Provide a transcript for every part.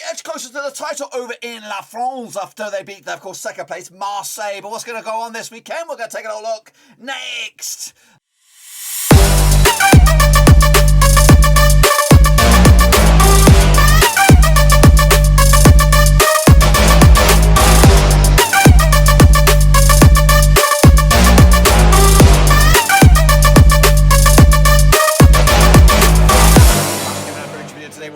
edge closer to the title over in La France after they beat, of course, second place Marseille. But what's going to go on this weekend? We're going to take a little look next.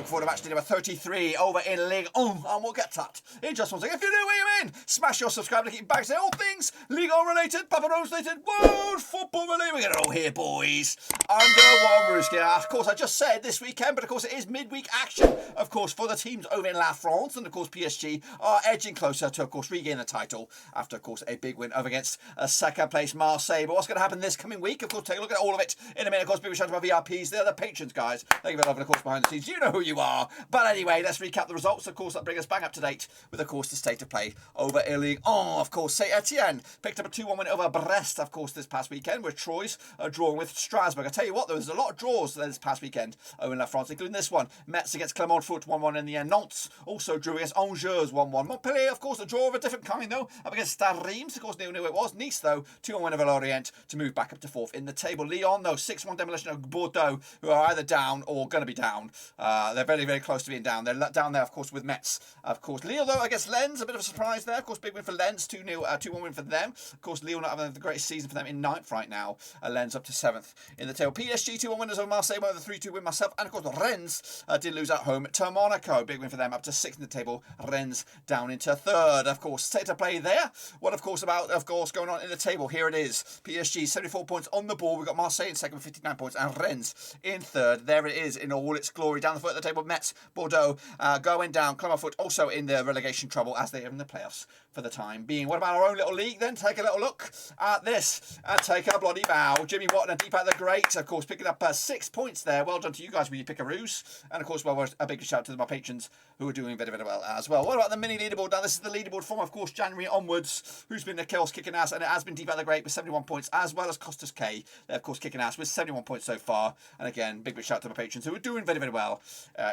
For the Matchday number 33 over in Ligue 1, and we'll get to that in just one second. If you're new, where you in, smash your subscribe to keep back to all things Ligue 1 related, Papa Rose related, world football related. We get it all here, boys. Under one roof. Of course, I just said this weekend, but of course it is midweek action, of course, for the teams over in La France, and of course PSG are edging closer to, of course, regain the title after, of course, a big win over against second place Marseille. But what's going to happen this coming week? Of course, take a look at all of it in a minute. Of course, big shout out to my VIPs. They're the patrons, guys. Thank you very much, of course, behind the scenes. You know who you are. But anyway, let's recap the results. Of course, that brings us back up to date with, of course, the state of play over in Ligue 1. Of course, Saint-Étienne picked up a 2-1 win over Brest, of course, this past weekend, with Troyes drawing with Strasbourg. I tell you what, there was a lot of draws this past weekend over in La France, including this one. Metz against Clermont 1-1 in the end. Nantes also drew against Angers 1-1. Montpellier, of course, a draw of a different kind, though, up against Stade. Reims, of course, knew it was. Nice, though, 2-1 win over Lorient to move back up to 4th in the table. Lyon, though, 6-1 demolition of Bordeaux, who are either down or going to be down. They're very, very close to being down. They're down there, of course, with Metz. Of course, Lille, though, against Lens, a bit of a surprise there. Of course, big win for Lens, 2-1 win for them. Of course, Lille not having the greatest season for them in 9th right now. Lens up to 7th in the table. PSG 2-1 winners over Marseille, over the 3-2 win myself. And, of course, Rennes did lose at home to Monaco. Big win for them, up to 6th in the table. Rennes down into 3rd. Of course, state of play there. What, of course, about, of course, going on in the table? Here it is. PSG, 74 points on the ball. We've got Marseille in 2nd with 59 points. And Rennes in 3rd. There it is in all its glory. Down the foot of the table, Metz, Bordeaux, going down. Clermont also in the relegation trouble as they are in the playoffs for the time being. What about our own little league then? Take a little look at this and take a bloody bow. Jimmy Watton and Deepak the Great, of course, picking up 6 points there. Well done to you guys with your pickaroos. And of course, well, a big shout out to my patrons who are doing very, very well as well. What about the mini leaderboard? Now, this is the leaderboard from, of course, January onwards. Who's been the kills kicking ass? And it has been Deepak the Great with 71 points, as well as Costas K. They're, of course, kicking ass with 71 points so far. And again, big shout out to my patrons who are doing very, very well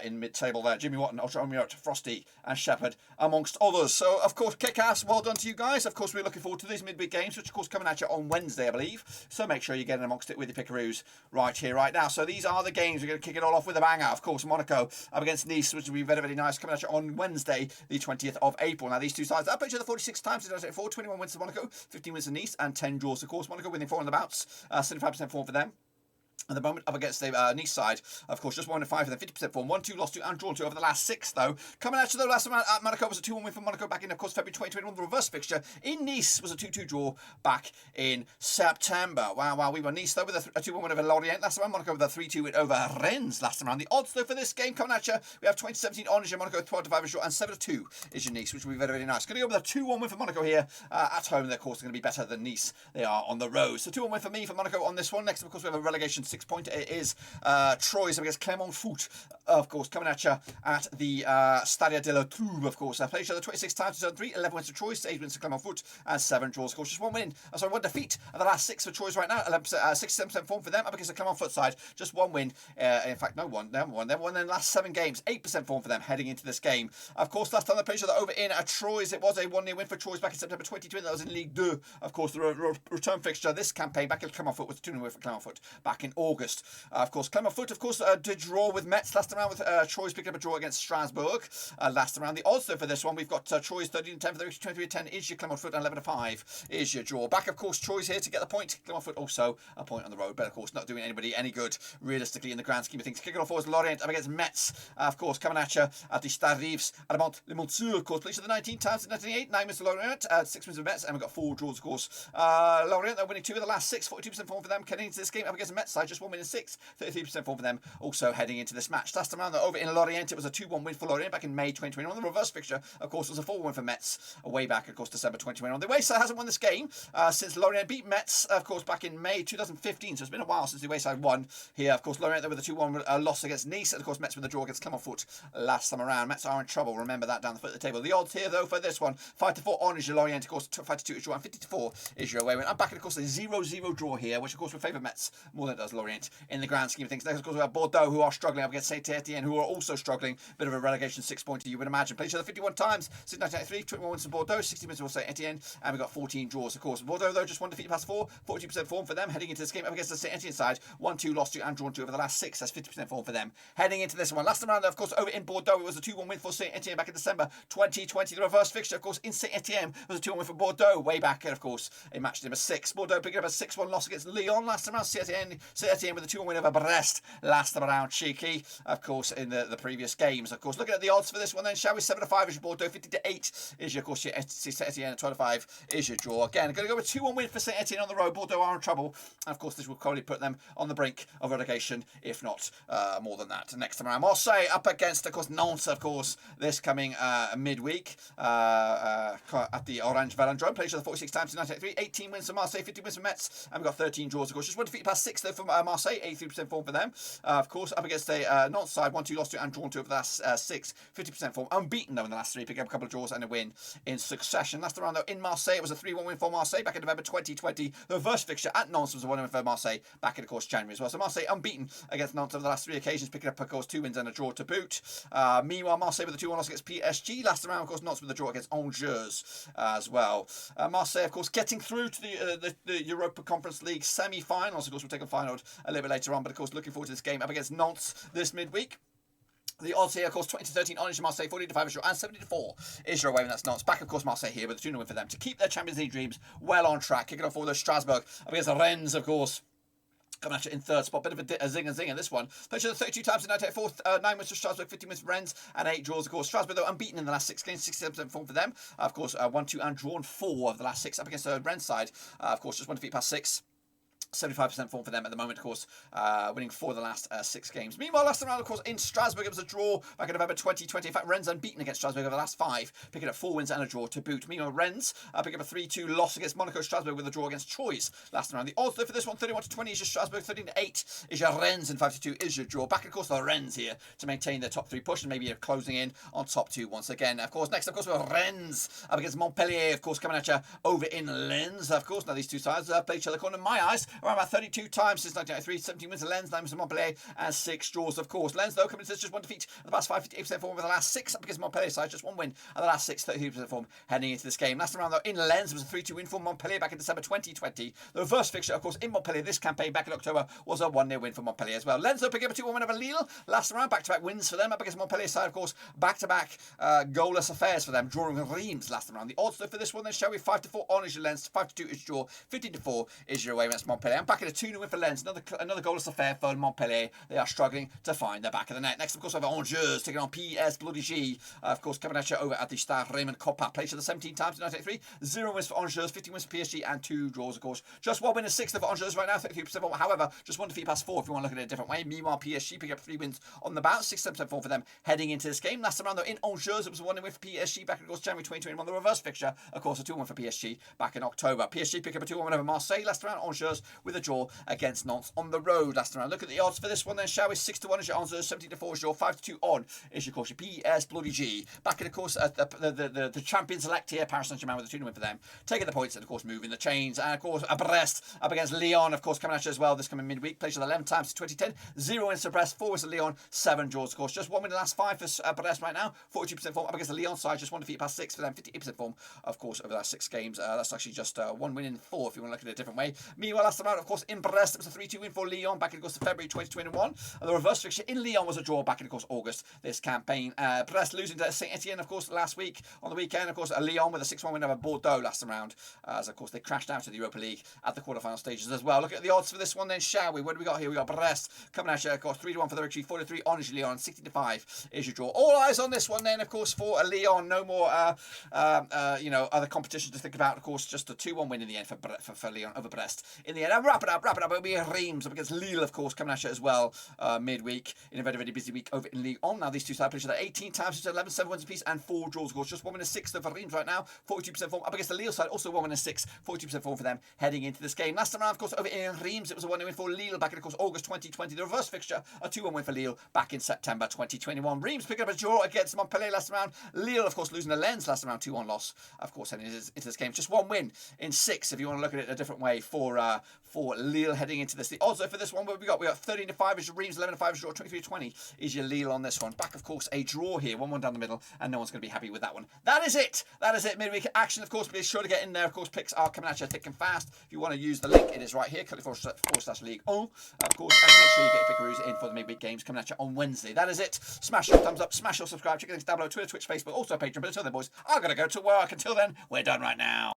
in mid-table there. Jimmy Watton, Ultra Omiot, Frosty, and Shepherd, amongst others. So, of course, kick ass. Well done to you guys. Of course, we're looking forward to these midweek games, which, of course, coming at you on Wednesday, I believe. So make sure you get in amongst it with your pickaroos right here, right now. So these are the games. We're going to kick it all off with a banger. Of course, Monaco up against Nice, which will be very, very nice, coming at you on Wednesday, the 20th of April. Now, these two sides up each other 46 times. 21 wins to Monaco, 15 wins to Nice, and 10 draws. Of course, Monaco winning 4 on the bouts, 75% form for them. At the moment, up against the Nice side, of course, just 1-5 for them, 50% form. 1-2 lost to and drawn to over the last 6, though. Coming out to the last time at Monaco was a 2-1 win for Monaco back in, of course, February 2021. The reverse fixture in Nice was a 2-2 draw back in September. Wow. We were Nice, though, with a 2-1 win over Lorient last time. Monaco with a 3-2 win over Rennes last time around. The odds, though, for this game coming at you, we have 20-17 on is your Monaco, 12-5 is your, and 7-2 is your Nice, which will be very, very nice. Going to go with a 2-1 win for Monaco here at home. They're, of course, going to be better than Nice. They are on the road. So 2-1 win for me for Monaco on this one. Next, of course, we have a relegation 6-pointer. It is Troyes against Clermont Foot, of course, coming at you at the Stade de la Troube, of course. Played each other 26 times to 3, 11 wins to Troyes, 8 wins to Clermont Foot, and 7 draws. Of course, just 1 win. One defeat of the last 6 for Troyes right now. 67% form for them up against the Clermont Foot side. Just 1 win. In fact, no one. They haven't won. They've won in the last 7 games. 8% form for them heading into this game. Of course, last time they played each other over in Troyes, it was a 1-0 win for Troyes back in September 2020. That was in Ligue 2. Of course, the return fixture this campaign back at Clermont Foot was a 2-0 win for Clermont Foot back in August. Of course, Clermont Foot, of course, did draw with Metz last time around, with Troyes picking up a draw against Strasbourg last time around. The odds, though, for this one, we've got Troyes 13-10 for the 23-10 is your Clermont Foot, and 11-5 is your draw. Back, of course, Troyes here to get the point. Clermont Foot also a point on the road, but of course not doing anybody any good realistically in the grand scheme of things. Kicking off was Lorient up against Metz, of course, coming at you at the Stade Reims at Mont-le-Montsou, of course. Played the 19 times in 1998, 9 wins to Lorient, 6 wins for Metz, and we've got 4 draws, of course. Lorient, they're winning 2 of the last 6, 42% form for them. Heading into this game up against the Metz side, just 1 win in 6, 33% form for them. Also heading into this match. Last time around, over in Lorient, it was a 2-1 win for Lorient back in May 2021. The reverse fixture, of course, was a 4-1 win for Metz way back, of course, December 2021. The Wayside hasn't won this game since Lorient beat Metz, of course, back in May 2015. So it's been a while since the Wayside won here. Of course, Lorient there with a 2-1 loss against Nice, and of course, Metz with a draw against Clermont Foot last time around. Metz are in trouble. Remember that down the foot of the table. The odds here, though, for this one, 5-4 on is your Lorient, of course, 5-2 is your, and 50-4 is your away win. I'm back at, of course, a 0-0 draw here, which, of course, will favour Metz more than it does Lorient in the grand scheme of things. Next, of course, we have Bordeaux, who are struggling up against Saint-Étienne, who are also struggling. Bit of a relegation 6-pointer, you would imagine. Played each other 51 times since 1993, 21 wins for Bordeaux, 60 wins for Saint-Étienne, and we've got 14 draws, of course. Bordeaux, though, just one defeat past 4, 42% form for them. Heading into this game up against the Saint-Étienne side, 1-2, lost 2, and drawn 2 over the last 6. That's 50% form for them. Heading into this one. Last time around, of course, over in Bordeaux, it was a 2-1 win for Saint-Étienne back in December 2020. The reverse fixture, of course, in Saint-Étienne was a 2-1 win for Bordeaux way back, and of course, in match number 6. Bordeaux picking up a 6-1 loss against Lyon last time around. Saint-Étienne with a 2-1 win over Brest last time around. Cheeky, of course, in the previous games. Of course, looking at the odds for this one then, shall we? 7-5 is your Bordeaux, 50-8 is your, of course, your Saint-Étienne, 12-5 is your draw. Again, going to go with 2-1 win for Saint-Étienne on the road. Bordeaux are in trouble. And of course, this will probably put them on the brink of relegation, if not more than that. Next time around, Marseille up against, of course, Nantes, of course, this coming midweek at the Orange Velodrome. Played each other 46 times in 1983. 18 wins for Marseille, 50 wins for Metz, and we've got 13 draws, of course. Just one defeat past 6 though for Marseille, 83% form for them. Of course, up against a Nantes side, 1-2 lost 2 and drawn 2 over the last 6, 50% form. Unbeaten though in the last 3, picking up a couple of draws and a win in succession. Last round though in Marseille, it was a 3-1 win for Marseille back in November 2020. The reverse fixture at Nantes was a 1-1 win for Marseille back in, of course, January as well. So Marseille unbeaten against Nantes over the last 3 occasions, picking up, of course, 2 wins and a draw to boot. Meanwhile, Marseille with a 2-1 loss against PSG. Last round, of course, Nantes with a draw against Angers as well. Marseille, of course, getting through to the Europa Conference League semi-finals. Of course, we'll take a final a little bit later on, but of course, looking forward to this game up against Nantes this midweek. The odds here, of course, 20-13 on Marseille, 40-5 is your, and 70-4 is your away, and that's Nantes. Back, of course, Marseille here with a 2-0 win for them to keep their Champions League dreams well on track. Kicking off for the Strasbourg up against the Rennes, of course. Coming at you in third spot. Bit of a zing and zing in this one. Played 32 times in 1984. 9 wins for Strasbourg, 15 wins for Rennes, and 8 draws, of course. Strasbourg, though, unbeaten in the last 6 games, 67% form for them. Of course, 1-2 and drawn 4 of the last 6 up against the Rennes side. Of course, just one defeat past 6. 75% form for them at the moment, of course, winning 4 of the last 6 games. Meanwhile, last round, of course, in Strasbourg, it was a draw back in November 2020. In fact, Rennes unbeaten against Strasbourg over the last 5, picking up 4 wins and a draw to boot. Meanwhile, Rennes picking up a 3-2 loss against Monaco. Strasbourg with a draw against Troyes last round. The odds though for this one, 31-20 is your Strasbourg, 13-8 is your Rennes, and 5-2 is your draw. Back, of course, the Rennes here to maintain their top 3 push and maybe closing in on top 2 once again. Of course, next, of course, we have Rennes up against Montpellier, of course, coming at you over in Lens. Of course, now these two sides play each other, according to my eyes, around about 32 times since 1993, 17 wins for Lens, 9 wins for Montpellier, and 6 draws, of course. Lens, though, coming into this just 1 defeat in the past 5, 58% form over the last 6 up against Montpellier side, just 1 win, and the last 6, 33% form heading into this game. Last round, though, in Lens, was a 3-2 win for Montpellier back in December 2020. The reverse fixture, of course, in Montpellier this campaign back in October was a 1-0 win for Montpellier as well. Lens, though, picking up a 2-1 win over Lille last round, back-to-back wins for them up against Montpellier side, of course, back-to-back goalless affairs for them, drawing Reims last round. The odds, though, for this one, then, shall we? 5-4 on is your Lens, 5-2 is your draw, 15-4 is your away against Montpellier. I'm back in a 2-0 win for Lens, another goalless affair for Montpellier. They are struggling to find the back of the net. Next, of course, we have Angers taking on PS Bloody G. Of course, coming at you over at the Stade Raymond Coppa. Played each other 17 times in 1983. 0 wins for Angers, 15 wins for PSG, and 2 draws, of course. Just 1 win and 6 for Angers right now, 33% form. However, just 1 defeat past 4 if you want to look at it a different way. Meanwhile, PSG picking up 3 wins on the bounce, 67% form for them heading into this game. Last time around, though, in Angers, it was a 1-0 win for PSG back in, of course, January 2021. The reverse fixture, of course, a 2-1 for PSG back in October. PSG pick up a 2-1 win over Marseille last round. Angers with a draw against Nantes on the road last round. Look at the odds for this one then, shall we? 6-1 is your Angers, 17-4 is your, 5-2 on is your, of course, your PS Bloody G. Back in, of course, the champions elect here, Paris Saint-Germain with a 2-0 win for them. Taking the points and, of course, moving the chains. And, of course, Brest up against Lyon, of course, coming at you as well this coming midweek. Played 11 times since 2010. 0 wins for Brest, 4 wins for Lyon, 7 draws, of course. Just 1 win in the last 5 for Brest right now. 42% form up against the Lyon side. Just 1 defeat past 6 for them. 58% form, of course, over the last 6 games. That's actually just 1 win in 4 if you want to look at it a different way. Meanwhile, last time out, of course, in Brest, it was a 3-2 win for Lyon back in, of course, February 2021. And the reverse fixture in Lyon was a draw back in, of course, August this campaign. Brest losing to Saint-Étienne, of course, last week on the weekend. Of course, Lyon with a 6-1 win over Bordeaux last round, as, of course, they crashed out of the Europa League at the quarterfinal stages as well. Look at the odds for this one then, shall we? What do we got here? We got Brest coming at you, of course, 3-1 for the victory, 4-3 on is Lyon, 16-5 is your draw. All eyes on this one then, of course, for Lyon. No more, other competitions to think about. Of course, just a 2-1 win in the end for Lyon over Brest. In the end, and wrap it up. It'll be Reims up against Lille, of course, coming at you as well midweek in a very, very busy week over in Ligue 1. Now, these two sides play each other 18 times, since 11, 7 wins apiece, and 4 draws, of course. Just 1 win and 6 for Reims right now, 42% form. Up against the Lille side, also 1 win and 6, 42% form for them heading into this game. Last time around, of course, over in Reims, it was a 1-0 win for Lille back in, of course, August 2020. The reverse fixture, a 2-1 win for Lille back in September 2021. Reims picking up a draw against Montpellier last round. Lille, of course, losing to Lens last round, 2-1 loss, of course, heading into this game. Just 1 win in 6, if you want to look at it a different way, for for Lille heading into this. The odds for this one, what have we got? We got 13-5 is your Reims, 11-5 is your draw, 23-20 is your Lille on this one. Back, of course, a draw here, 1-1 down the middle, and no one's going to be happy with that one. That is it. That is it. Midweek action, of course. Be sure to get in there. Of course, picks are coming at you thick and fast. If you want to use the link, it is right here. Click /Ligue 1, of course, and make sure you get your pickaroos in for the midweek games coming at you on Wednesday. That is it. Smash your thumbs up, smash your subscribe, check the links down below, Twitter, Twitch, Facebook, also Patreon. But until then, boys, I'm going to go to work. Until then, we're done right now.